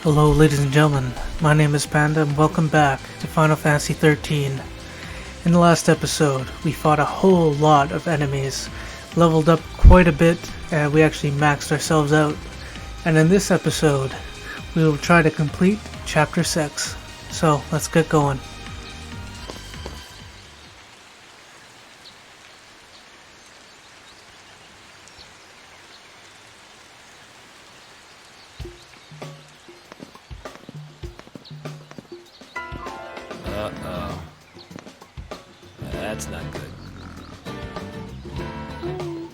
Hello ladies and gentlemen, my name is Panda and welcome back to Final Fantasy XIII. In the last episode, we fought a whole lot of enemies, leveled up quite a bit, and we actually maxed ourselves out. And in this episode, we will try to complete Chapter 6. So, let's get going. Uh-oh. That's not good.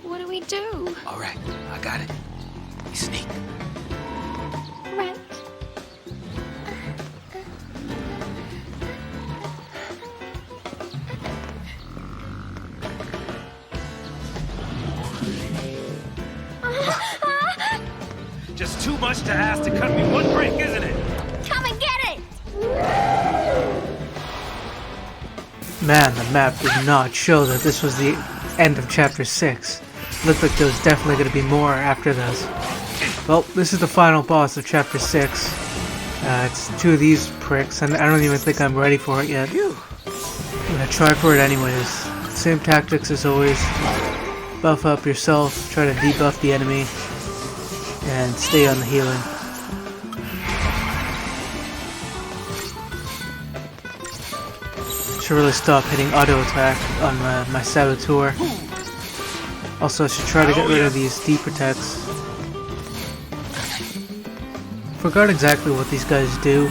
What do we do? All right, I got it. We sneak. Right. Just too much to ask to cut me one break, isn't it? Come and get it! Man, the map did not show that this was the end of Chapter 6. Looked like there was definitely going to be more after this. Well, this is the final boss of Chapter 6. It's two of these pricks, and I don't even think I'm ready for it yet. I'm going to try for it anyways. Same tactics as always. Buff up yourself, try to debuff the enemy, and stay on the healing. Should really stop hitting auto attack on my saboteur. Also, I should try to get rid of these D protects. Forgot exactly what these guys do.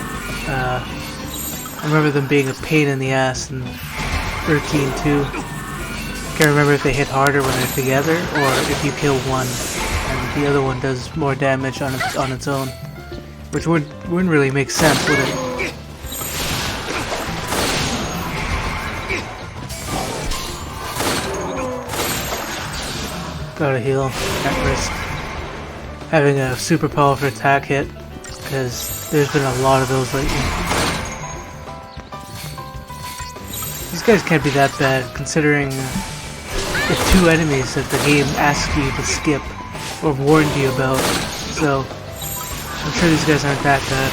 I remember them being a pain in the ass in 13 too. Can't remember if they hit harder when they're together or if you kill one and the other one does more damage on its own, which wouldn't really make sense, would it? Gotta heal at risk. Having a super powerful attack hit, because there's been a lot of those lately. These guys can't be that bad, considering the two enemies that the game asks you to skip or warned you about. So, I'm sure these guys aren't that bad.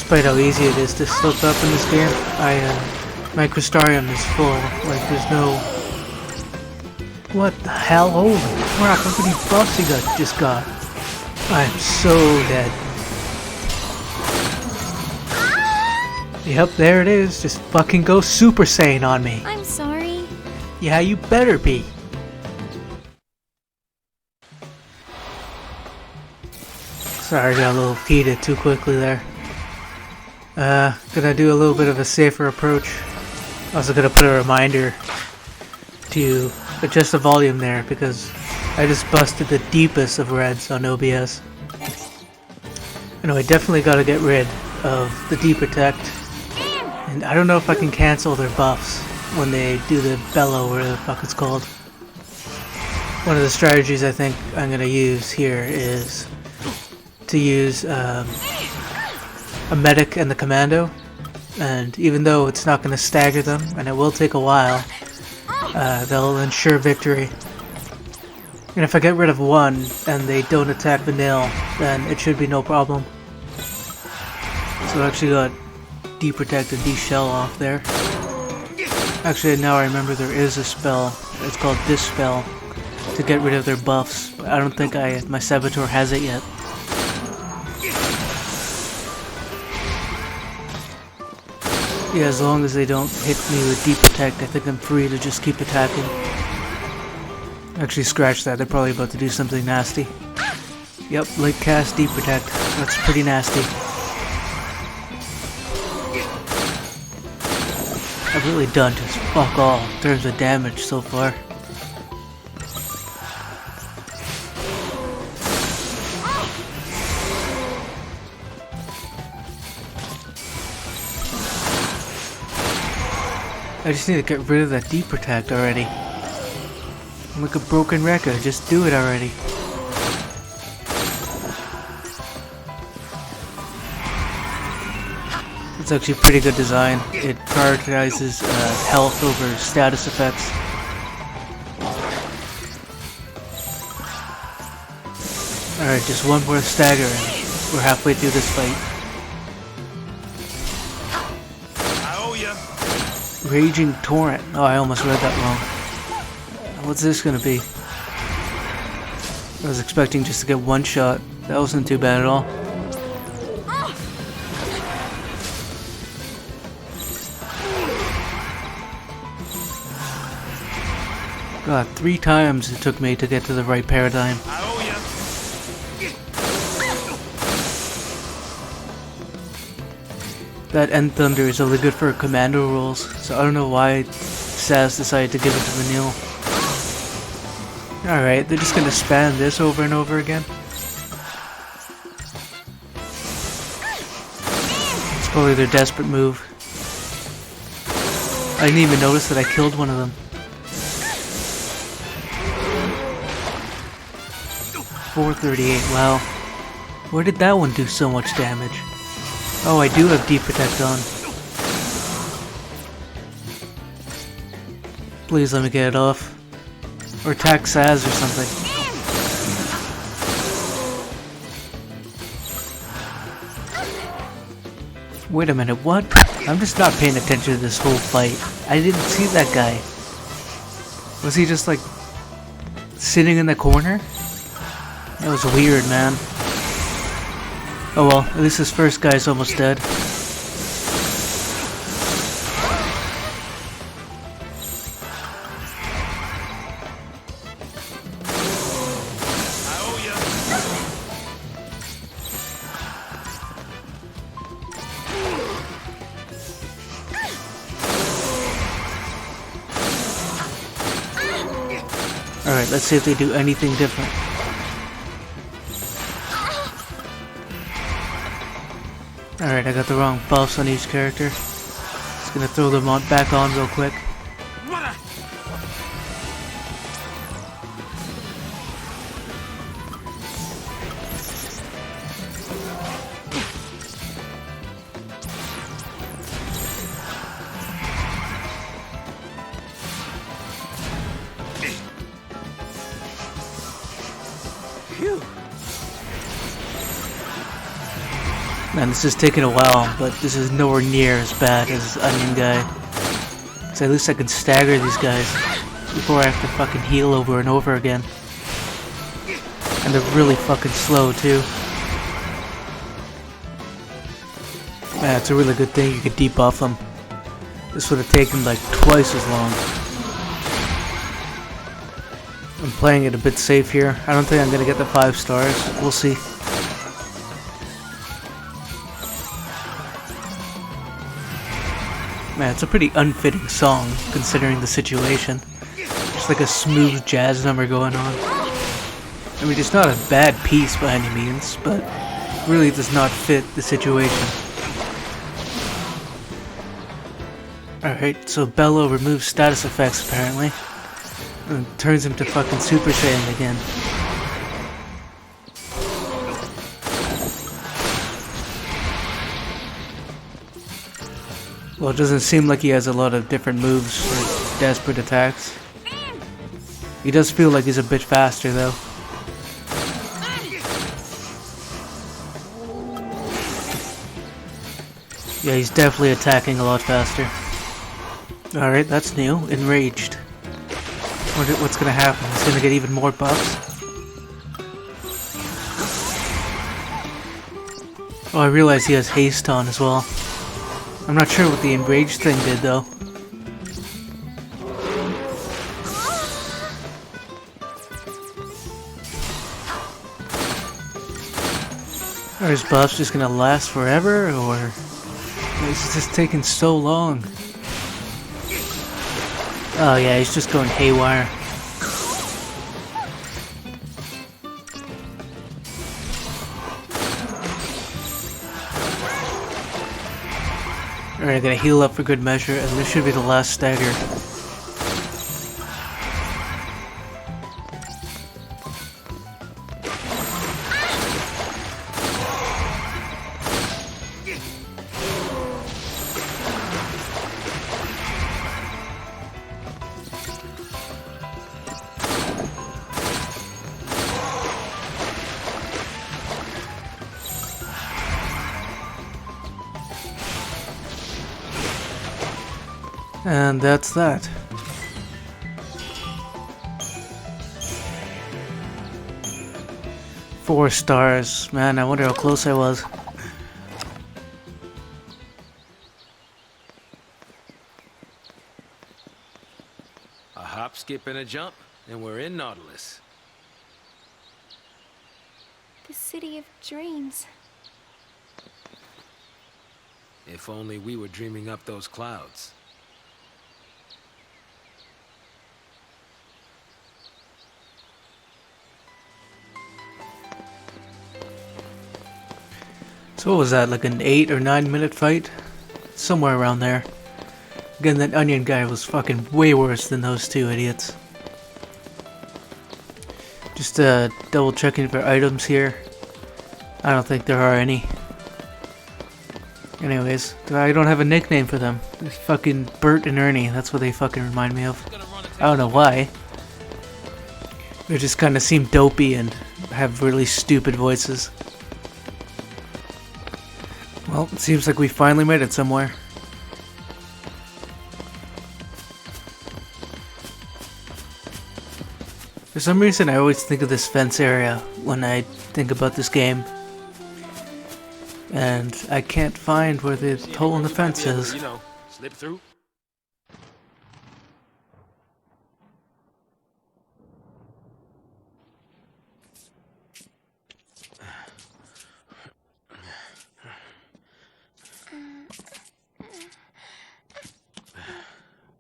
Despite how easy it is to slip up in this game, my Crystarium is full. Like, there's no... What the hell? Holy crap, look at these buffs he just got. I'm so dead. Yep, there it is. Just fucking go Super Saiyan on me. I'm sorry. Yeah, you better be. Sorry, I got a little heated too quickly there. Gonna do a little bit of a safer approach. Also gonna put a reminder to adjust the volume there because I just busted the deepest of reds on OBS. I know I definitely gotta get rid of the D Protect. And I don't know if I can cancel their buffs when they do the bellow, whatever the fuck it's called. One of the strategies I think I'm gonna use here is to use a medic and the commando, and even though it's not going to stagger them and it will take a while, they'll ensure victory. And if I get rid of one and they don't attack the nail, then it should be no problem. So I actually got D-Protect and D-Shell off there. Actually, now I remember there is a spell, it's called Dispel, to get rid of their buffs, but I don't think my Saboteur has it yet. Yeah, as long as they don't hit me with Deep Protect, I think I'm free to just keep attacking. Actually, scratch that, they're probably about to do something nasty. Yep, late cast Deep Protect. That's pretty nasty. I've really done just fuck all in terms of damage so far. I just need to get rid of that Deep Protect already. I'm like a broken record, just do it already. It's actually pretty good design. It prioritizes health over status effects. Alright, just one more stagger and we're halfway through this fight. I owe ya. Raging Torrent. Oh, I almost read that wrong. What's this gonna be? I was expecting just to get one shot. That wasn't too bad at all. God, 3 times it took me to get to the right paradigm. I owe ya. That End Thunder is only good for commando rolls, so I don't know why Saz decided to give it to Vanille. Alright, they're just gonna spam this over and over again. It's probably their desperate move. I didn't even notice that I killed one of them. 438, wow. Where did that one do so much damage? Oh, I do have Deep Protect on. Please let me get it off. Or attack Saz or something. Wait a minute, what? I'm just not paying attention to this whole fight. I didn't see that guy. Was he just like sitting in the corner? That was weird, man. Oh well, at least this first guy's almost dead. I owe ya. Alright, let's see if they do anything different. Alright, I got the wrong buffs on each character. Just gonna throw them back on real quick. Phew. Man, this is taking a while, but this is nowhere near as bad as Onion Guy. So at least I can stagger these guys before I have to fucking heal over and over again. And they're really fucking slow too. Man, it's a really good thing you could debuff them. This would have taken like twice as long. I'm playing it a bit safe here. I don't think I'm gonna get the 5 stars. We'll see. Man, it's a pretty unfitting song, considering the situation. Just like a smooth jazz number going on. I mean, it's not a bad piece by any means, but really does not fit the situation. Alright, so Bello removes status effects apparently. And turns him to fucking Super Saiyan again. Well, it doesn't seem like he has a lot of different moves for desperate attacks. He does feel like he's a bit faster though. Yeah, he's definitely attacking a lot faster. Alright, that's new. Enraged. Wonder what's gonna happen. He's gonna get even more buffs. Oh, I realize he has haste on as well. I'm not sure what the enraged thing did though. Are his buffs just gonna last forever, or is it just taking so long? Oh yeah, he's just going haywire. Alright, I'm gonna heal up for good measure, and this should be the last stagger. And that's that. Four stars. Man, I wonder how close I was. A hop, skip, and a jump, and we're in Nautilus. The city of dreams. If only we were dreaming up those clouds. So what was that, like an 8 or 9 minute fight? Somewhere around there. Again, that onion guy was fucking way worse than those two idiots. Just double checking for items here. I don't think there are any. Anyways, I don't have a nickname for them. It's fucking Bert and Ernie, that's what they fucking remind me of. I don't know why. They just kind of seem dopey and have really stupid voices. Well, it seems like we finally made it somewhere. For some reason, I always think of this fence area when I think about this game. And I can't find where the hole in the fence is. You know, slip through.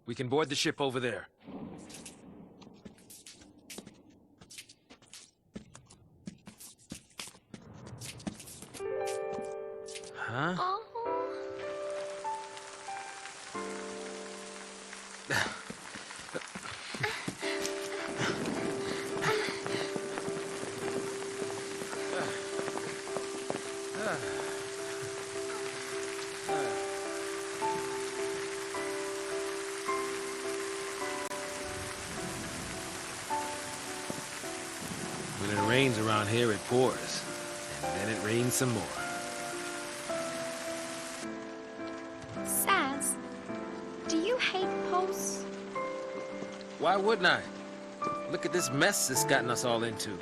We can board the ship over there. Huh? Oh. When it rains around here, it pours. And then it rains some more. Saz, do you hate Pulse? Why wouldn't I? Look at this mess it's gotten us all into.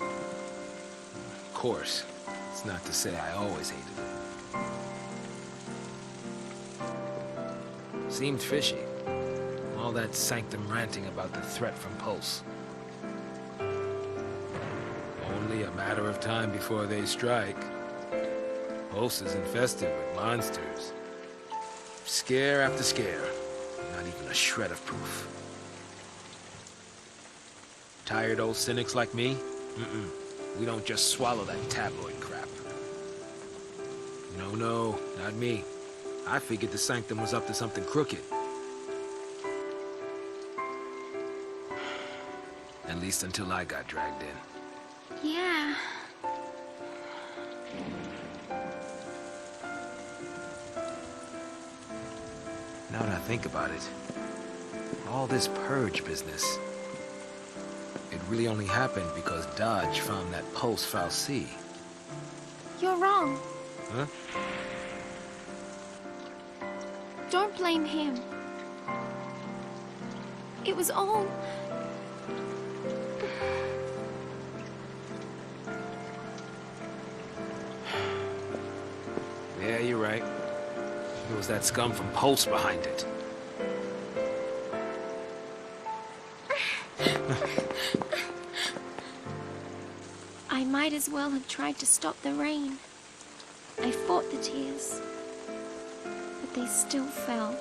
Of course, it's not to say I always hated it. Seemed fishy. All that sanctum ranting about the threat from Pulse. Only a matter of time before they strike. Pulse is infested with monsters. Scare after scare. Not even a shred of proof. Tired old cynics like me? We don't just swallow that tabloid crap. No, not me. I figured the sanctum was up to something crooked. At least until I got dragged in. Yeah. Now that I think about it, all this purge business, it really only happened because Dodge found that Pulse Fal'Cie. You're wrong. Huh? Don't blame him. It was all... Yeah, you're right. It was that scum from Pulse behind it. I might as well have tried to stop the rain. I fought the tears, but they still fell.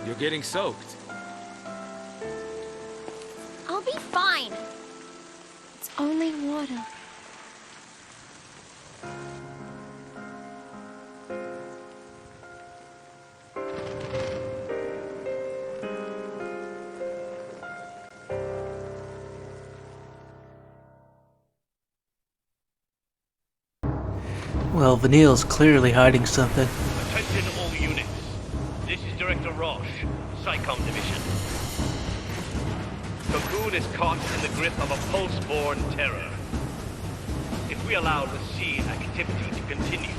You're getting soaked. I'll be fine. It's only water. Well, Vanille's clearly hiding something. Attention all units. This is Director Roche, SciComm Division. Cocoon is caught in the grip of a pulse-borne terror. If we allow the sea activity to continue,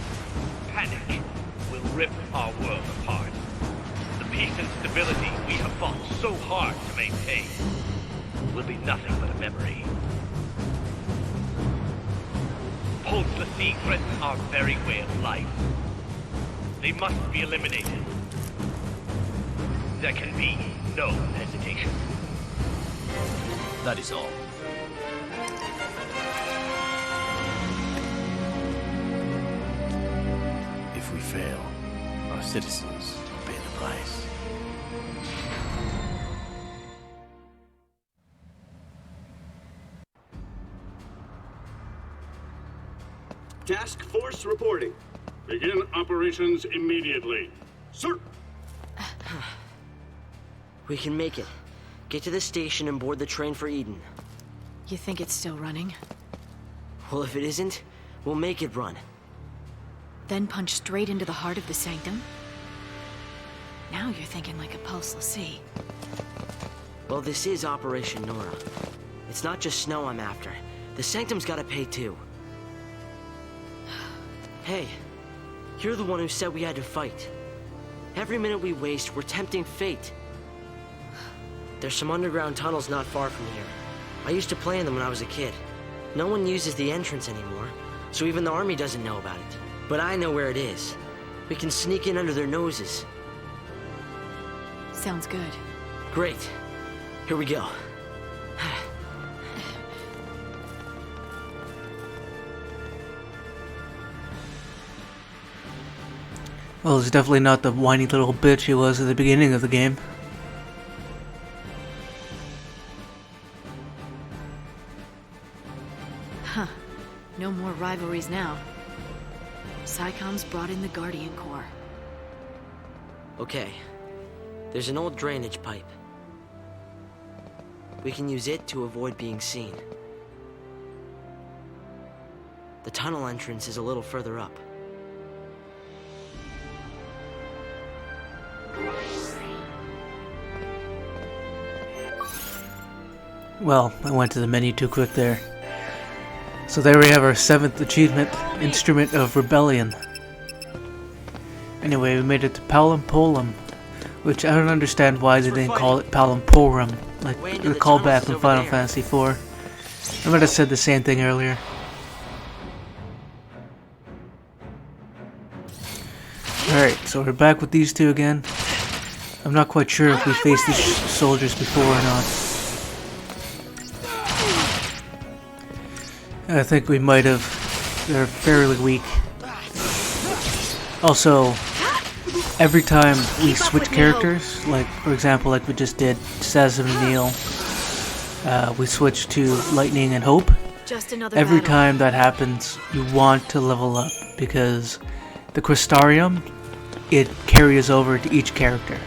panic will rip our world apart. The peace and stability we have fought so hard to maintain will be nothing but a memory. Holds the sea threaten our very way of life. They must be eliminated. There can be no hesitation. That is all. If we fail, our citizens will pay the price. Task Force reporting. Begin operations immediately. Sir! We can make it. Get to the station and board the train for Eden. You think it's still running? Well, if it isn't, we'll make it run. Then punch straight into the heart of the Sanctum? Now you're thinking like a pulseless sea. Well, this is Operation Nora. It's not just snow I'm after. The Sanctum's gotta pay too. Hey, you're the one who said we had to fight. Every minute we waste, we're tempting fate. There's some underground tunnels not far from here. I used to play in them when I was a kid. No one uses the entrance anymore, so even the army doesn't know about it. But I know where it is. We can sneak in under their noses. Sounds good. Great. Here we go. Well, it's definitely not the whiny little bitch he was at the beginning of the game. Huh. No more rivalries now. Psychom's brought in the Guardian Corps. Okay. There's an old drainage pipe. We can use it to avoid being seen. The tunnel entrance is a little further up. Well, I went to the menu too quick there. So there we have our 7th achievement, Instrument of Rebellion. Anyway, we made it to Palampolum, which I don't understand why they didn't call it Palamporum, like the callback from Final Fantasy IV. I might have said the same thing earlier. Alright, so we're back with these two again. I'm not quite sure if we faced these soldiers before or not. I think we might have. They're fairly weak. Also, every time we switch characters, like for example, like we just did Sazim and Neil, we switch to Lightning and Hope. Just another Every battle. time that happens, you want to level up because the Crystarium, it carries over to each character.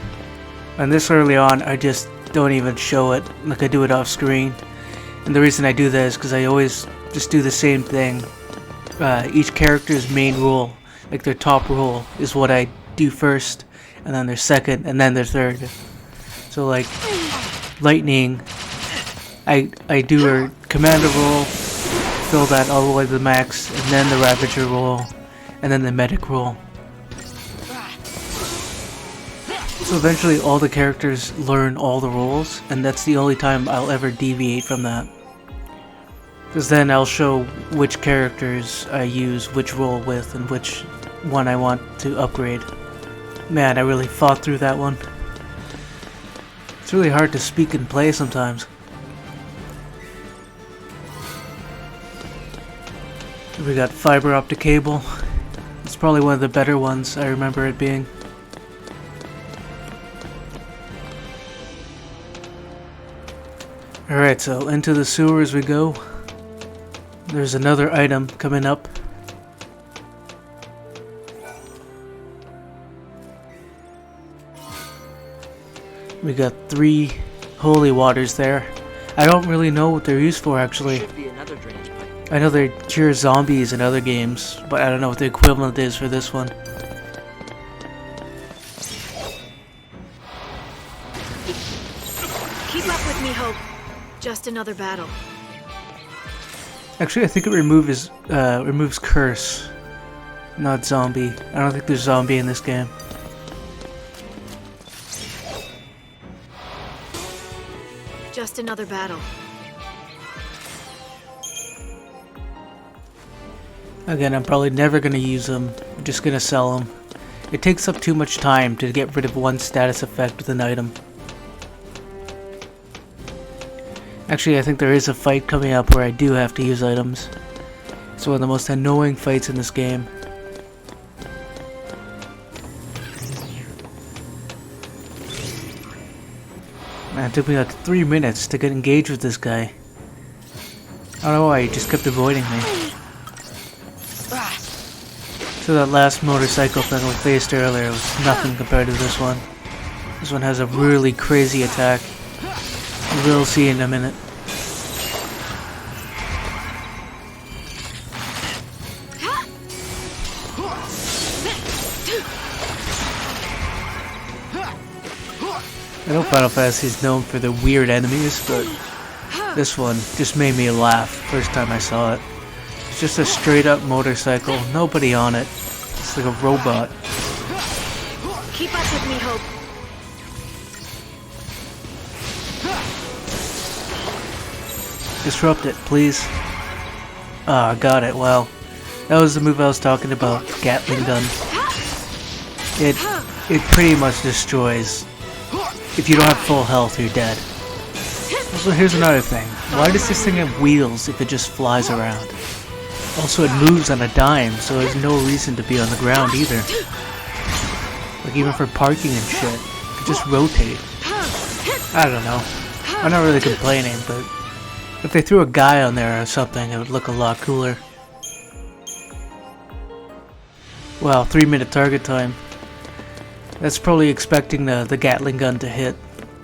And this early on, I just don't even show it, like I do it off screen. And the reason I do that is because I always just do the same thing. Each character's main rule, like their top rule, is what I do first, and then their second, and then their third. So like, Lightning, I do her commander role, fill that all the way to the max, and then the Ravager role, and then the medic role. So eventually all the characters learn all the roles, and that's the only time I'll ever deviate from that. Because then I'll show which characters I use which role with and which one I want to upgrade. Man, I really fought through that one. It's really hard to speak and play sometimes. We got fiber optic cable. It's probably one of the better ones, I remember it being. Alright, so into the sewers we go. There's another item coming up. We got 3 holy waters there. I don't really know what they're used for actually. Should be another drainage pipe. I know they cure zombies in other games, but I don't know what the equivalent is for this one. Keep up with me, Hope. Just another battle. Actually, I think it removes curse, not zombie. I don't think there's zombie in this game. Just another battle. Again, I'm probably never gonna use them. I'm just gonna sell them. It takes up too much time to get rid of one status effect with an item. Actually, I think there is a fight coming up where I do have to use items. It's one of the most annoying fights in this game. Man, it took me like 3 minutes to get engaged with this guy. I don't know why, he just kept avoiding me. So that last motorcycle thing we faced earlier was nothing compared to this one. This one has a really crazy attack. We'll see in a minute. I know Final Fantasy is known for the weird enemies, but this one just made me laugh first time I saw it. It's just a straight up motorcycle, nobody on it. It's like a robot. Keep up with me, Hope. Disrupt it, please. Ah, got it. Well, that was the move I was talking about. Gatling gun. It pretty much destroys. If you don't have full health, you're dead. Also, here's another thing. Why does this thing have wheels if it just flies around? Also, it moves on a dime, so there's no reason to be on the ground either. Like, even for parking and shit. It could just rotate. I don't know. I'm not really complaining, but if they threw a guy on there or something, it would look a lot cooler. Wow, 3-minute target time. That's probably expecting the Gatling gun to hit,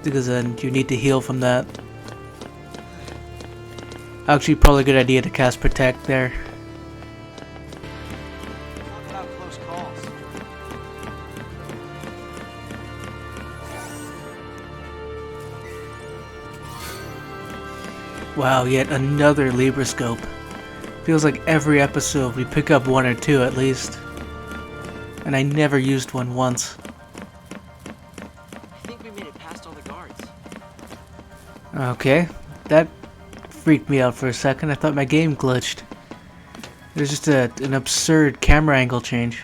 because then you need to heal from that. Actually, probably a good idea to cast Protect there. Wow, yet another Libra scope. Feels like every episode we pick up one or two at least. And I never used one once. I think we made it past all the guards. Okay, that freaked me out for a second. I thought my game glitched. There's just an absurd camera angle change.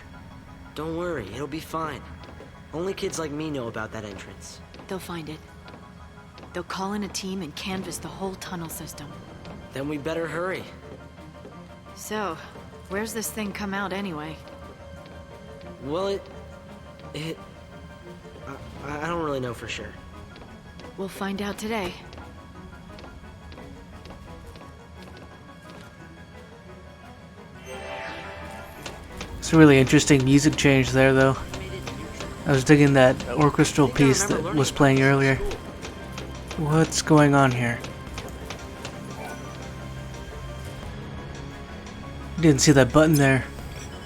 Don't worry, it'll be fine. Only kids like me know about that entrance. They'll find it. They'll call in a team and canvass the whole tunnel system. Then we better hurry. So, where's this thing come out anyway? Well, I don't really know for sure. We'll find out today. It's a really interesting music change there, though. I was digging that orchestral piece that was playing earlier. What's going on here? Didn't see that button there.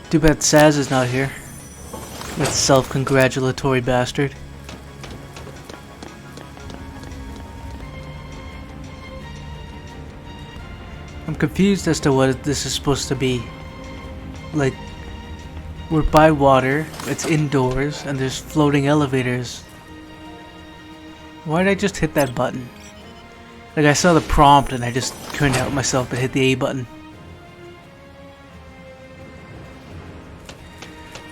Too bad Saz is not here. That self-congratulatory bastard. I'm confused as to what this is supposed to be. Like, we're by water, it's indoors, and there's floating elevators. Why did I just hit that button? Like, I saw the prompt and I just couldn't help myself but hit the A button.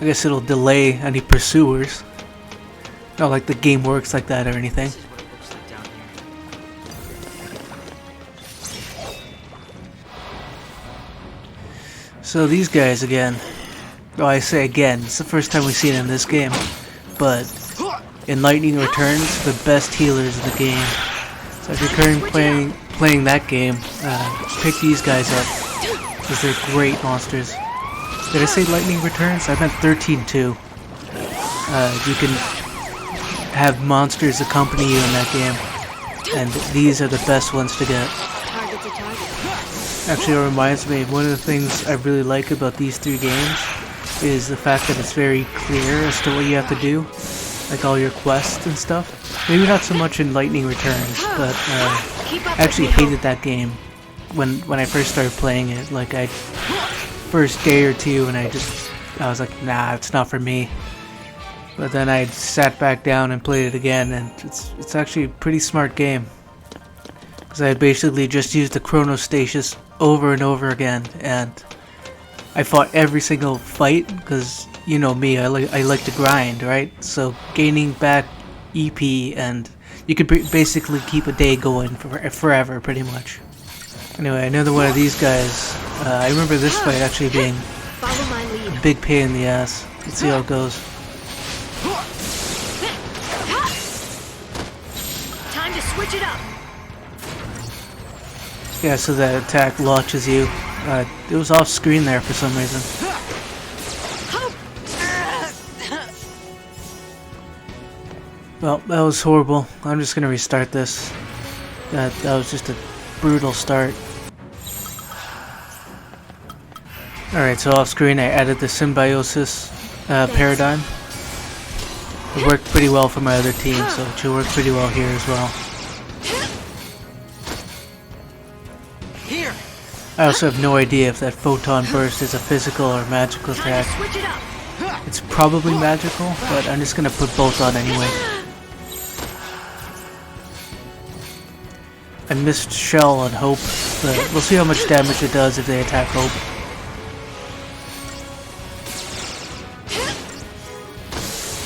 I guess it'll delay any pursuers. Not like the game works like that or anything. This is what it looks like down here. So these guys again. Oh, I say again, it's the first time we've seen it in this game. But in Lightning Returns, the best healers in the game. So if you're currently playing that game, pick these guys up, because they're great monsters. Did I say Lightning Returns? I meant 13-2. You can have monsters accompany you in that game, and these are the best ones to get. Actually, it reminds me, one of the things I really like about these three games is the fact that it's very clear as to what you have to do, like all your quests and stuff. Maybe not so much in Lightning Returns, but I actually hated that game when I first started playing it. Like first day or two, and I was like, nah, it's not for me. But then I sat back down and played it again, and it's actually a pretty smart game. Because I basically just used the chronostasis over and over again, and I fought every single fight, because you know me, I like to grind, right? So gaining back EP, and you could basically keep a day going forever, pretty much. Anyway, another one of these guys. I remember this fight actually being a big pain in the ass. Let's see how it goes. Time to switch it up. Yeah, so that attack launches you. It was off screen there for some reason. Well, that was horrible. I'm just gonna restart this. That was just a brutal start. Alright, so off screen I added the symbiosis paradigm. It worked pretty well for my other team, so it should work pretty well here as well. I also have no idea if that photon burst is a physical or magical attack. It's probably magical, but I'm just gonna put both on anyway. I missed Shell on Hope, but we'll see how much damage it does if they attack Hope.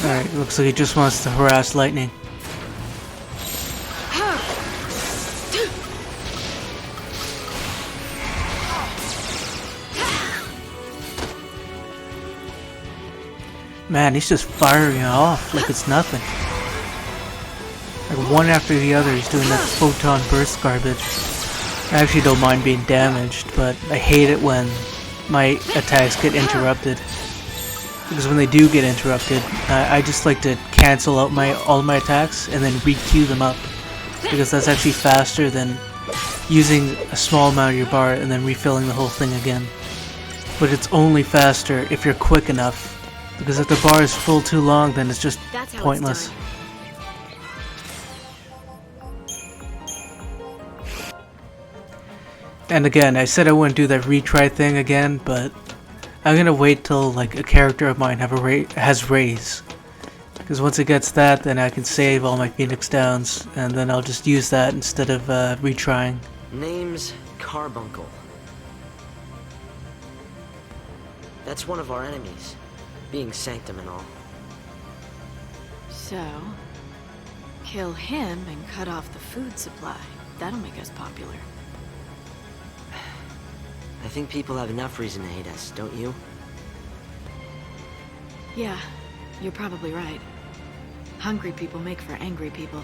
Alright, looks like he just wants to harass Lightning. Man, he's just firing it off like it's nothing. Like one after the other, he's doing that photon burst garbage. I actually don't mind being damaged, but I hate it when my attacks get interrupted. Because when they do get interrupted, I just like to cancel out all my attacks and then re-queue them up. Because that's actually faster than using a small amount of your bar and then refilling the whole thing again. But it's only faster if you're quick enough. Because if the bar is full too long, then it's just pointless. And again, I said I wouldn't do that retry thing again, but I'm gonna wait till like a character of mine has raise. Because once it gets that, then I can save all my Phoenix Downs, and then I'll just use that instead of retrying. Name's Carbuncle. That's one of our enemies. Being Sanctum and all. So, kill him and cut off the food supply. That'll make us popular. I think people have enough reason to hate us, don't you? Yeah, you're probably right. Hungry people make for angry people.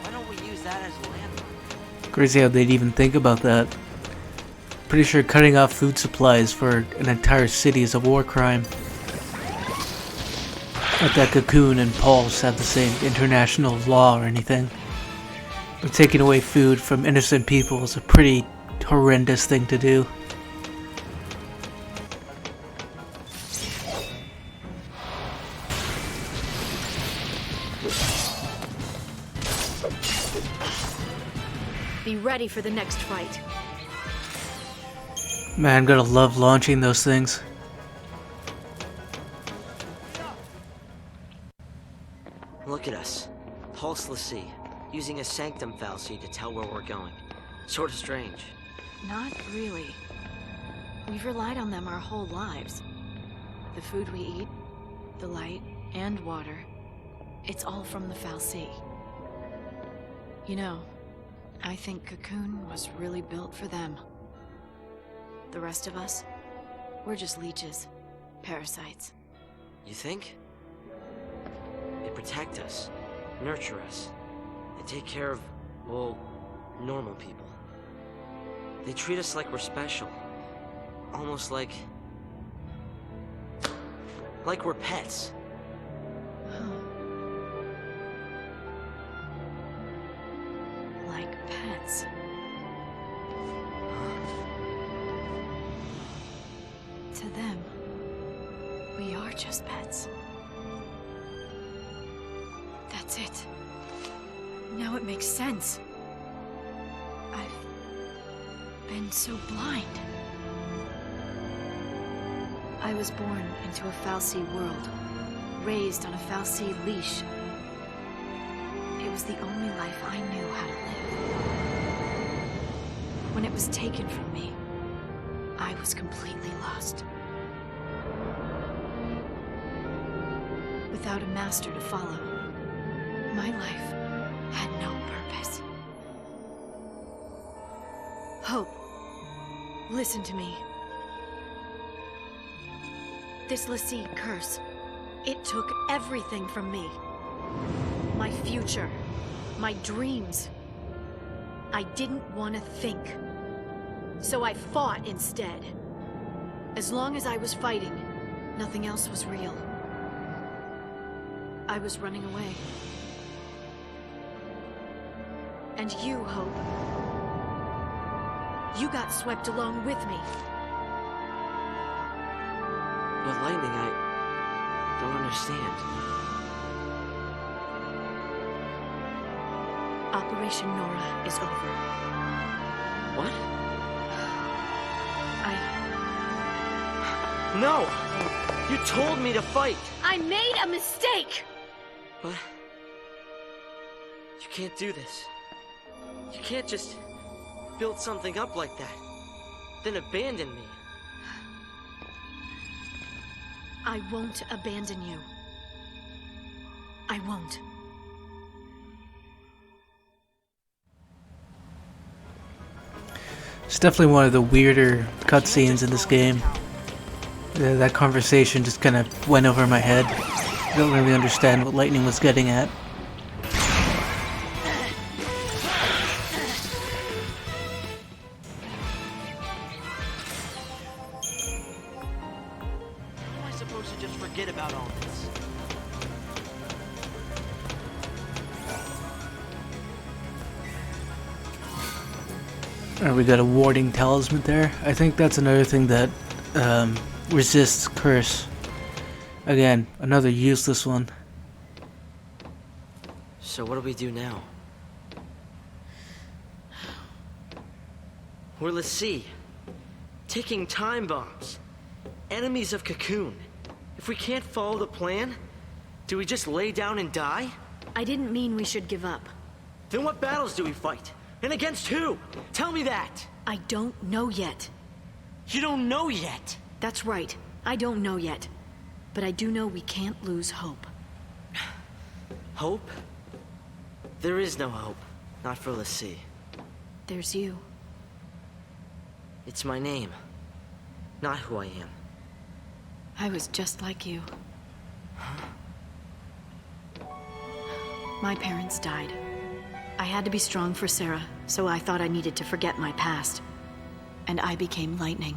Why don't we use that as a landmark? Crazy how they'd even think about that. Pretty sure cutting off food supplies for an entire city is a war crime. Not that Cocoon and Pulse have the same international law or anything. But taking away food from innocent people is a pretty horrendous thing to do. Be ready for the next fight. Man, gotta love launching those things. Look at us. Pulseless sea. Using a Sanctum fallacy to tell where we're going. Sort of strange. Not really. We've relied on them our whole lives. The food we eat, the light, and water. It's all from the Fal'Cie. You know, I think Cocoon was really built for them. The rest of us, we're just leeches. Parasites. You think? They protect us, nurture us, and take care of, well, normal people. They treat us like we're special. Almost like we're pets. Like pets. To them, we are just pets. it makes sense. I've been so blind. I was born into a Fal'Cie world, raised on a Fal'Cie leash. It was the only life I knew how to live. When it was taken from me, I was completely lost. Without a master to follow, my life had no purpose. Hope, listen to me. This l'Cie curse, it took everything from me. My future, my dreams. I didn't want to think. So I fought instead. As long as I was fighting, nothing else was real. I was running away. And you, Hope. You got swept along with me. But Lightning, I don't understand. Operation Nora is over. What? No! You told me to fight! I made a mistake! But... you can't do this. You can't just build something up like that, then abandon me. I won't abandon you. I won't. It's definitely one of the weirder cutscenes in this game. That conversation just kind of went over my head. I don't really understand what Lightning was getting at. How am I supposed to just forget about all this? We got a warding talisman there. I think that's another thing that resists curse. Again, another useless one. So what do we do now? We're l'Cie, ticking time bombs, enemies of Cocoon. If we can't follow the plan, do we just lay down and die? I didn't mean we should give up. Then what battles do we fight? And against who? Tell me that! I don't know yet. You don't know yet! That's right. I don't know yet. But I do know we can't lose hope. Hope? There is no hope. Not for l'Cie. There's you. It's my name. Not who I am. I was just like you. My parents died. I had to be strong for Sarah, so I thought I needed to forget my past. And I became Lightning.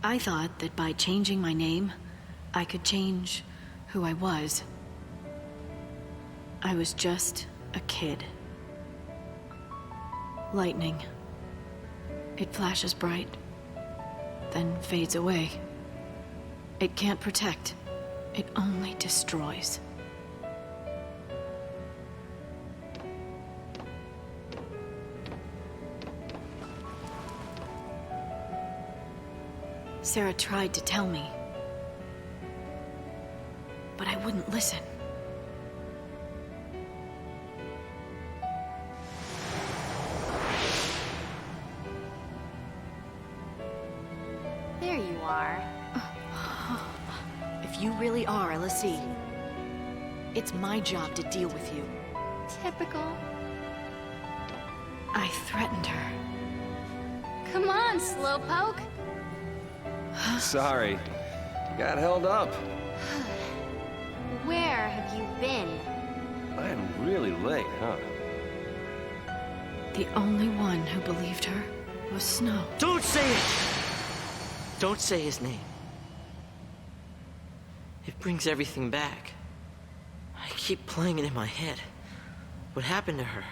I thought that by changing my name, I could change who I was. I was just a kid. Lightning. It flashes bright, then fades away. It can't protect. It only destroys. Sarah tried to tell me, but I wouldn't listen. There you are. If you really are a l'Cie, it's my job to deal with you. Typical. I threatened her. Come on, Slowpoke. Sorry. You got held up. Where have you been? I am really late, huh? The only one who believed her was Snow. Don't say it! Don't say his name. It brings everything back. I keep playing it in my head. What happened to her?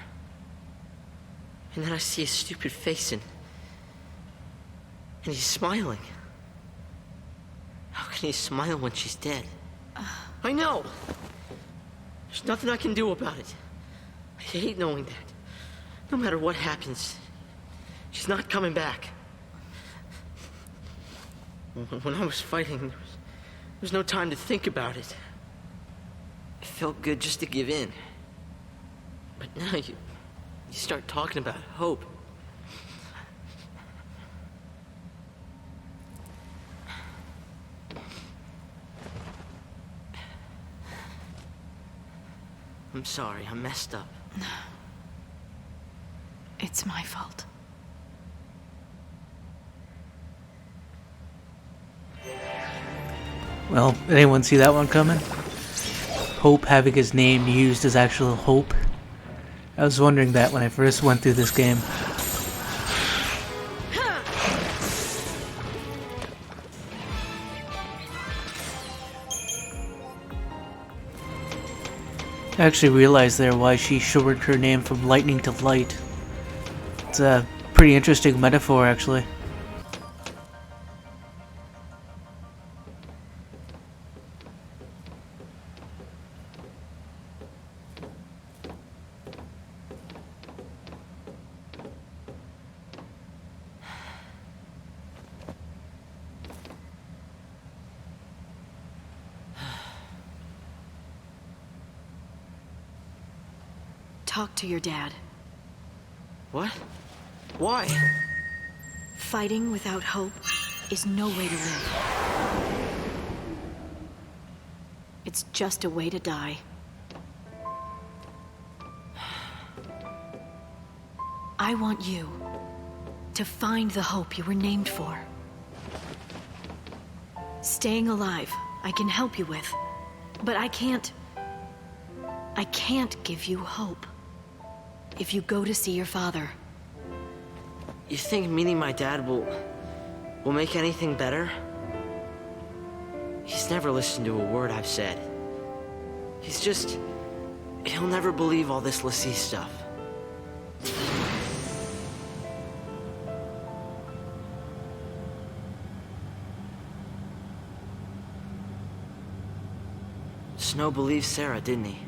And then I see his stupid face and he's smiling. How can he smile when she's dead? I know! There's nothing I can do about it. I hate knowing that. No matter what happens, she's not coming back. When I was fighting, there was no time to think about it. It felt good just to give in. But now you start talking about hope. I'm sorry, I messed up. It's my fault. Well, anyone see that one coming? Hope having his name used as actual hope. I was wondering that when I first went through this game. I actually realized there why she shortened her name from lightning to light. It's a pretty interesting metaphor, actually. Talk to your dad. What? Why? Fighting without hope is no way to live. It's just a way to die. I want you to find the hope you were named for. Staying alive, I can help you with, but I can't give you hope if you go to see your father. You think meeting my dad will make anything better? He's never listened to a word I've said. He'll never believe all this l'Cie stuff. Snow believed Sarah, didn't he?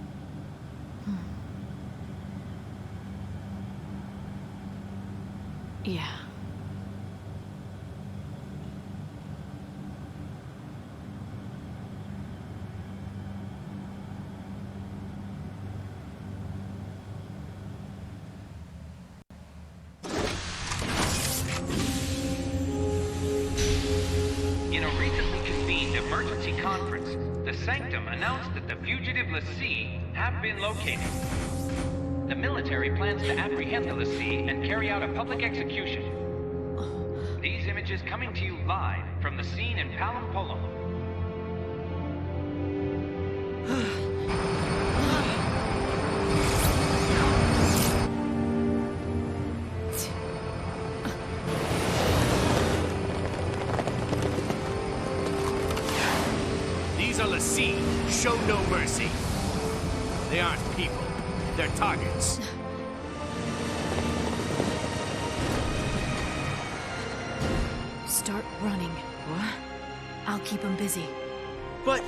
Yeah. In a recently convened emergency conference, the Sanctum announced that the fugitive l'Cie have been located. The military plans to apprehend the l'Cie and carry out a public execution. These images coming to you live from the scene in Palampolum. These are l'Cie. Show no mercy. They aren't people. They're targets. Start running. What? I'll keep him busy. But...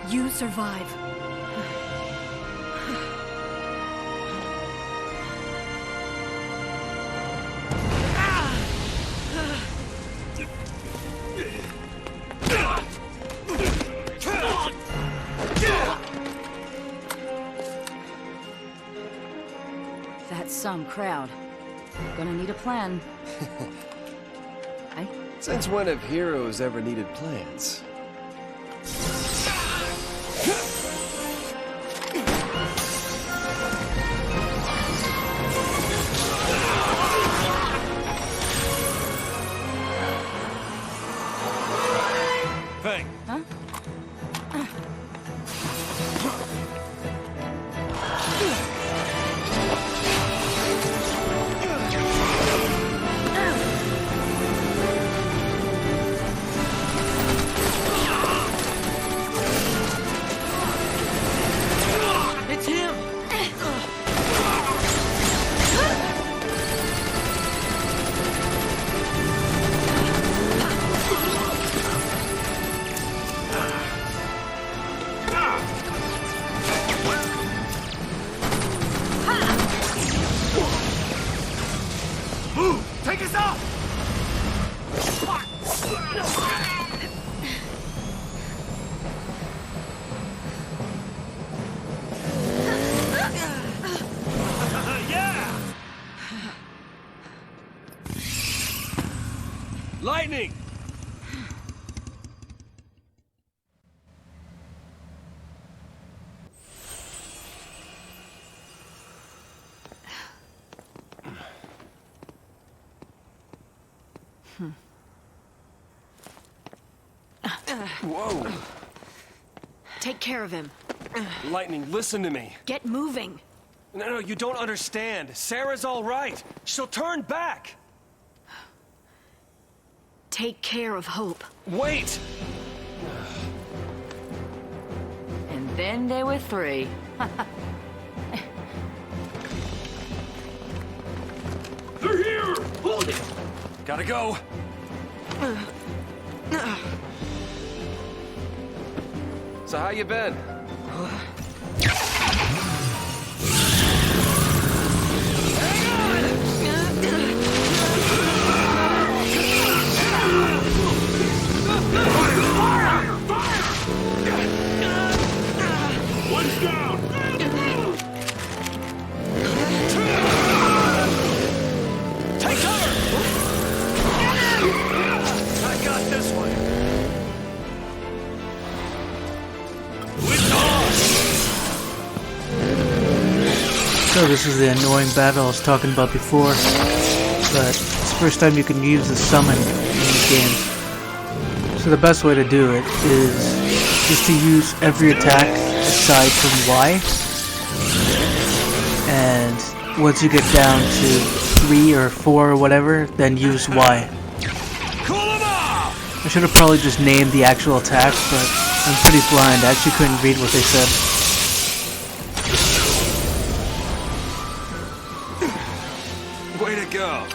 You survive. That's some crowd. Gonna need a plan. Since when have heroes ever needed plans? Hey. Huh? Ease up! Yeah! Lightning! Whoa! Take care of him. Lightning, listen to me. Get moving. No, you don't understand. Sarah's all right. She'll turn back. Take care of Hope. Wait! And then there were three. They're here! Hold it! Gotta go. So how you been? One's down! Take cover! I got this one. So this is the annoying battle I was talking about before, but it's the first time you can use the summon in these games. So the best way to do it is just to use every attack aside from Y, and once you get down to 3 or 4 or whatever, then use Y. I should have probably just named the actual attack, but I'm pretty blind, I actually couldn't read what they said. Way to go.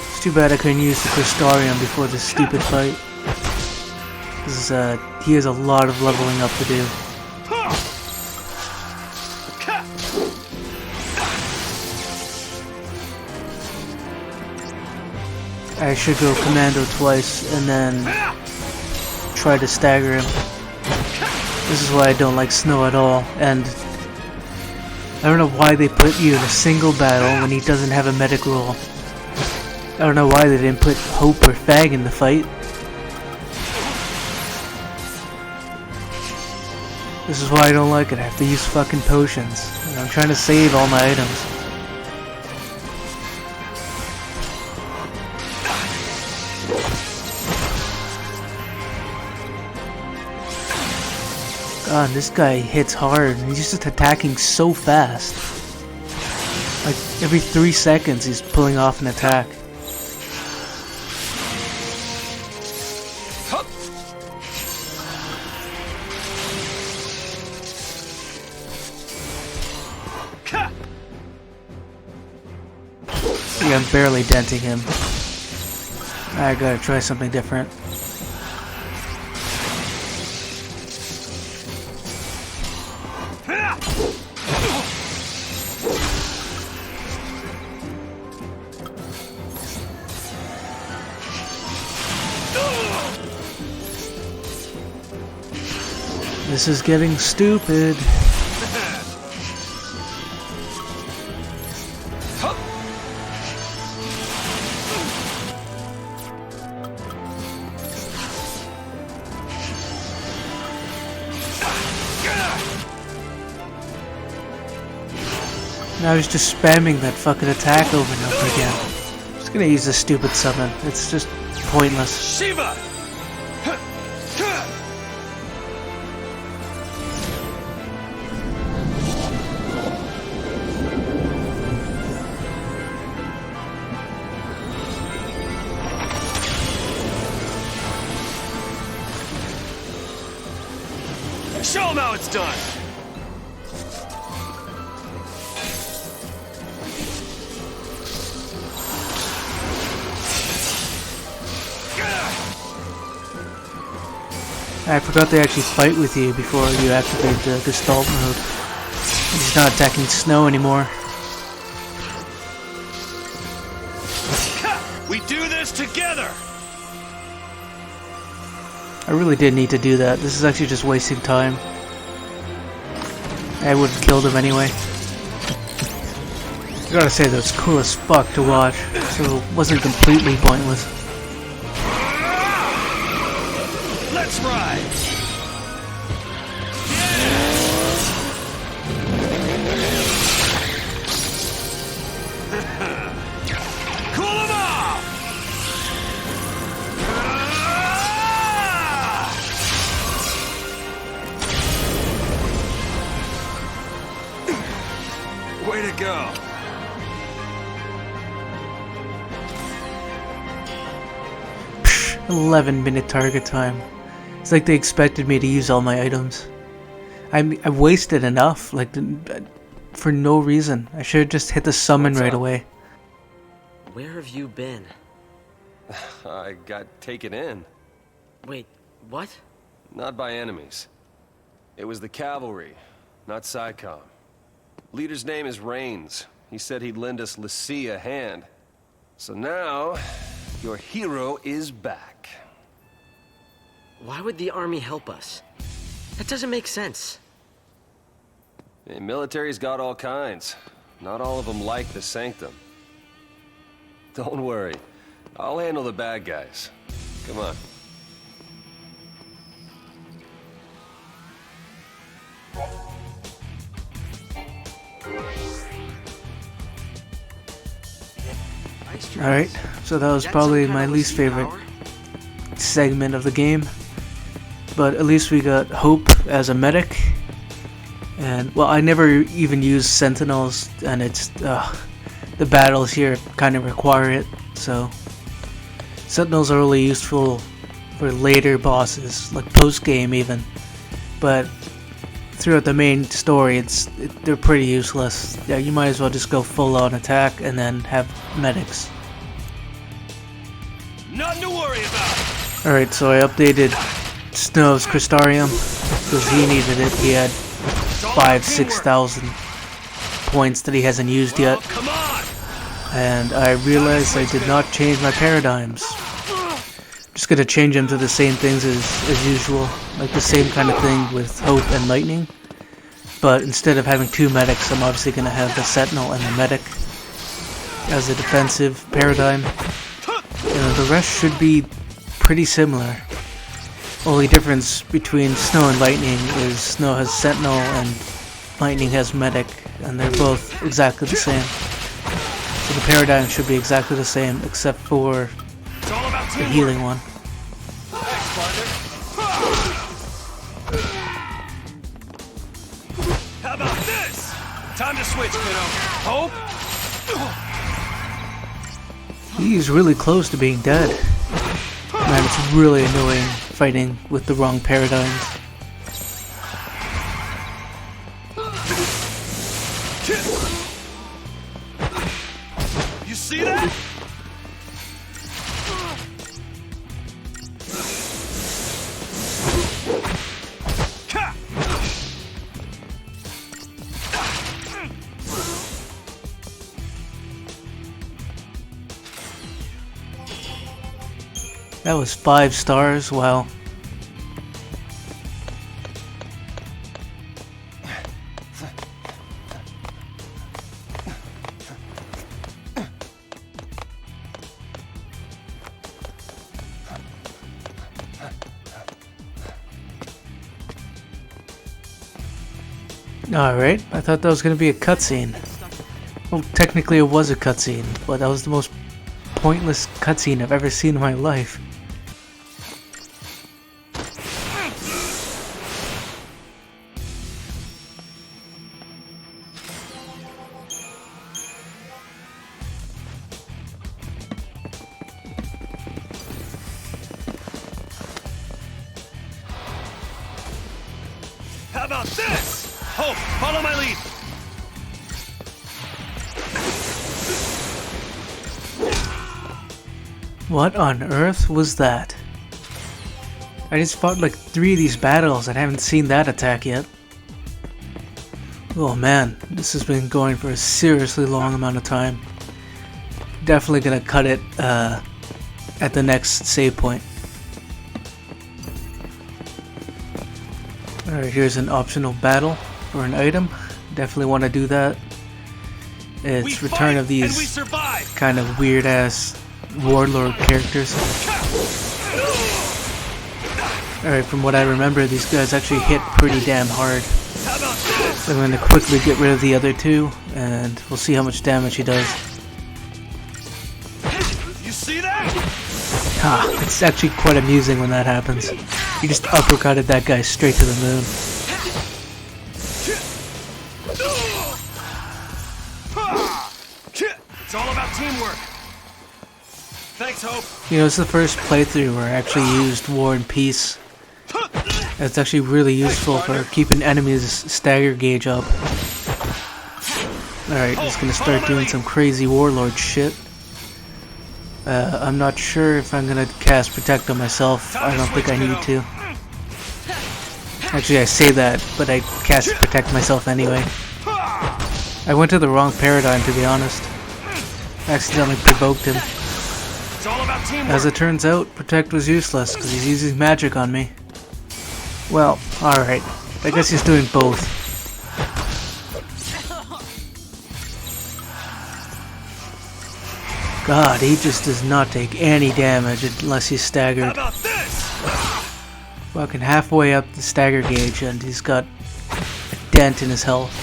It's too bad I couldn't use the Crystarium before this stupid fight. Because he has a lot of leveling up to do. I should go Commando twice and then try to stagger him. This is why I don't like Snow at all, and I don't know why they put you in a single battle when he doesn't have a medic roll. I don't know why they didn't put Hope or Fag in the fight. This is why I don't like it. I have to use fucking potions. And I'm trying to save all my items. God, this guy hits hard, and he's just attacking so fast. Like, every 3 seconds he's pulling off an attack. See, I'm barely denting him. I gotta try something different. This is getting stupid. Now he's just spamming that fucking attack over and over again. I'm just gonna use this stupid summon. It's just pointless. Shiva! Show him how it's done! I forgot they actually fight with you before you activate the Gestalt mode. He's not attacking Snow anymore. us together! I really did need to do that. This is actually just wasting time. I would have killed him anyway. I gotta say, that was cool as fuck to watch, so it wasn't completely pointless. Let's ride! Cool 'em off! Way to go! 11-minute target time. It's like they expected me to use all my items. I wasted enough, like, for no reason. I should have just hit the summon right away. Where have you been? I got taken in. Wait, what? Not by enemies. It was the cavalry, not SciComm. Leader's name is Rains. He said he'd lend us Lassie a hand. So now, your hero is back. Why would the army help us? That doesn't make sense. The military's got all kinds. Not all of them like the Sanctum. Don't worry. I'll handle the bad guys. Come on. Alright, so that was probably my least favorite segment of the game. But at least we got Hope as a medic. And, well, I never even used Sentinels, and it's, the battles here kind of require it, so... Sentinels are only useful for later bosses, like post-game even. But throughout the main story, they're pretty useless. Yeah, you might as well just go full-on attack and then have medics. Nothing to worry about! Alright, so I updated Snow's Crystarium, because he needed it. He had 6,000 points that he hasn't used yet. Come on! And I realized I did not change my paradigms. Just gonna change them to the same things as usual, like the same kind of thing with Hope and Lightning. But instead of having two medics, I'm obviously gonna have the Sentinel and the medic as a defensive paradigm. And the rest should be pretty similar. Only difference between Snow and Lightning is Snow has Sentinel and Lightning has Medic, and they're both exactly the same. So the paradigm should be exactly the same, except for the healing one. How about this? Time to switch, kiddo. Hope? He's really close to being dead. Man, it's really annoying fighting with the wrong paradigms. You see that? That was 5 stars, wow. Alright, I thought that was going to be a cutscene. Well, technically it was a cutscene, but that was the most pointless cutscene I've ever seen in my life. How about this? Hope, follow my lead. What on earth was that? I just fought like 3 of these battles and haven't seen that attack yet. Oh man, this has been going for a seriously long amount of time. Definitely gonna cut it at the next save point. Alright, here's an optional battle for an item. Definitely want to do that. It's return of these kind of weird ass warlord characters. Alright, from what I remember, these guys actually hit pretty damn hard. So I'm going to quickly get rid of the other two, and we'll see how much damage he does. You see that? Ha, it's actually quite amusing when that happens. You just uppercutted that guy straight to the moon. It's all about teamwork. Thanks, Hope. You know, it's the first playthrough where I actually used War and Peace. It's actually really useful for keeping enemies' stagger gauge up. Alright, just gonna start doing some crazy warlord shit. I'm not sure if I'm gonna cast Protect on myself. I don't think I need to. Actually, I say that, but I cast Protect myself anyway. I went to the wrong paradigm, to be honest. I accidentally provoked him. As it turns out, Protect was useless, because he's using magic on me. Well, alright. I guess he's doing both. God, he just does not take any damage unless he's staggered. Fucking halfway up the stagger gauge and he's got a dent in his health.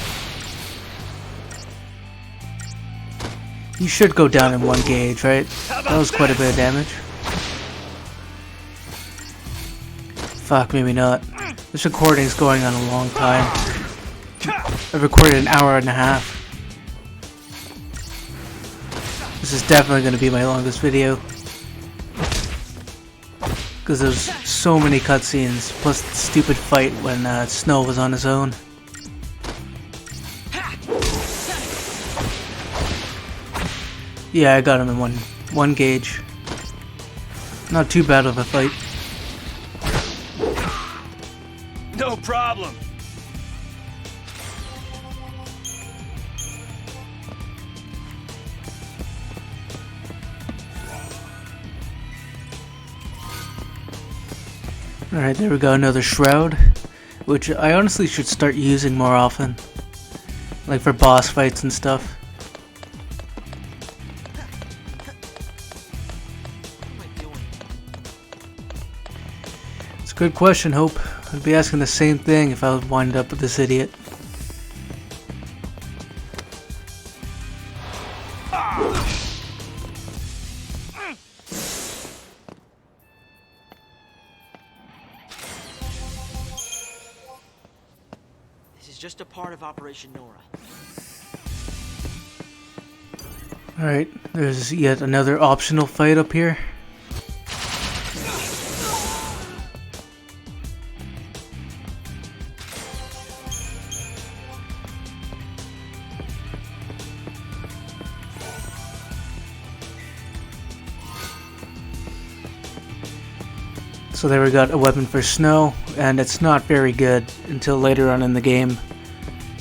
You should go down in 1 gauge, right? That was quite a bit of damage. Fuck, maybe not. This recording's going on a long time. I've recorded an hour and a half. This is definitely going to be my longest video. Because there's so many cutscenes, plus the stupid fight when Snow was on his own. Yeah, I got him in one gauge. Not too bad of a fight. No problem. Alright, there we go, another shroud. Which I honestly should start using more often. Like for boss fights and stuff. It's a good question, Hope. I'd be asking the same thing if I would wind up with this idiot. This is just a part of Operation Nora. Alright, there's yet another optional fight up here. So there we got a weapon for Snow, and it's not very good until later on in the game.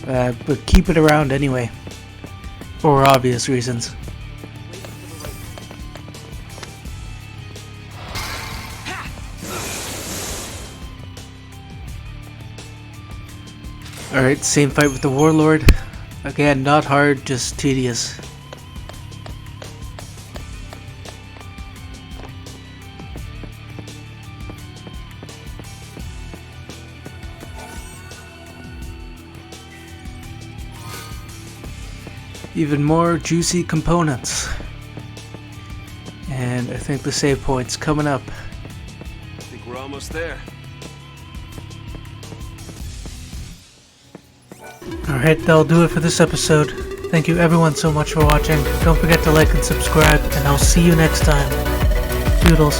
But keep it around anyway, for obvious reasons. Alright, same fight with the Warlord. Again, not hard, just tedious. Even more juicy components. And I think the save point's coming up. I think we're almost there. Alright, that'll do it for this episode. Thank you everyone so much for watching. Don't forget to like and subscribe, and I'll see you next time. Doodles.